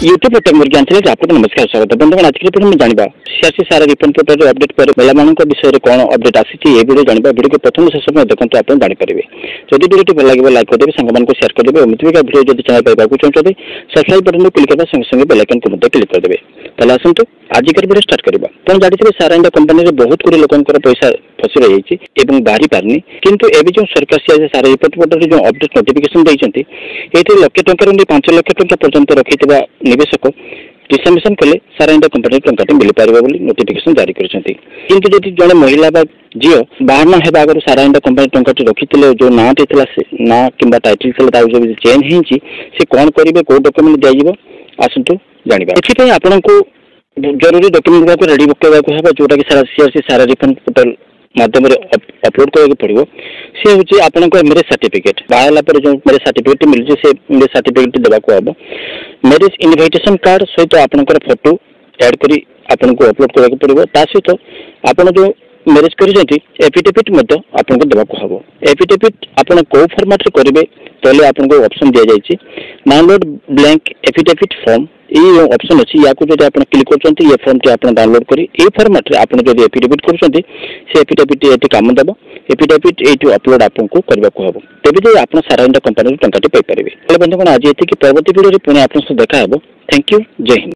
YouTube take ज्ञान थे आपको नमस्कार स्वागत बंधुगण आज के में जाना सीआरसी सारा रिफंड पोर्टल अपडेट पर महिला विषय में कौन अपडेट आसी वीडियो जाना वीडियो को प्रथम शेष में देखते आप जानीपारे जदि वीडियो भल लगे लाइक करदे सांग को शेयर करदे एमती वीडियो जब चैनल पाइबा चाहते सब्सक्राइब बटन को क्लिक करने संगे संगे बेल आइकन को क्लिक करदे। ताले आसतु आजिकार वीडियो स्टार्ट करबा। आपण जानिथिबे सारा इंडिया कंपनी रे बहुत गुडी लोकंकर पैसा फसी रही है एवं बाहरी पारनी किंतु एबे जो सरकार से सारा रिपोर्ट पोर्टल जो अपडेट नोटिफिकेशन देइछंती एते लाख टंका रे 5 लाख टंका पर्यंत रखिथिबा निवेशक डिसमिशन कले सारा इंडिया कंपनी टंका मिल पार नोटिफिकेशन जारी करछंती। किंतु जदि जने महिला बा जियो बाहर ना हेबा आगर सारा इंडिया कंपनी टंका रखिथिले जो ना देथिला से ना किंबा टाइटल थिला ता जो चेंज हिंची से कोन करिवे को डॉक्यूमेंट दिया जिवो आसंतु जानिबा। एथि पय आपनको जरूरी डॉक्यूमेंट को रेडी करबा हेबा जोटा कि सारा सीआरसी सारा रिफंड पोर्टल माध्यम अपलोड करके पड़ो सी हूँ आपंकर मैरेज सर्टिफिकेट बाहर पर जो मैरेज सर्टिफिकेट मिलूँ से मैरेज सर्टिफिकेट देवाक हम मैरेज इनविटेशन कार्ड सहित आपंकर फोटो ऐड करी आपको अपलोड करके पड़ो ता सहित आपड़ जो मैरेज कर एफिडेविट आपको देवाक हम एफिडेविट आप कौ फॉर्मेट करेंगे पहले आपको ऑप्शन दि जाए डाउनलोड ब्लैंक एफिडेविट फॉर्म ये ऑप्शन अच्छी या जब आप क्लिक कर ये फॉर्म टी आप डाउनलोड करी ए फॉर्मेट रे आप जब एफिडेविट कर एफिडेविट ये काम देव एफिडेविट ये अपलोड आपको करने को हम तेज आप सारा इंडिया कंपनी टंका पाइपर। बंधुगण आज ये परवर्ती वीडियो पुणी आप देखा थैंक यू जय हिंद।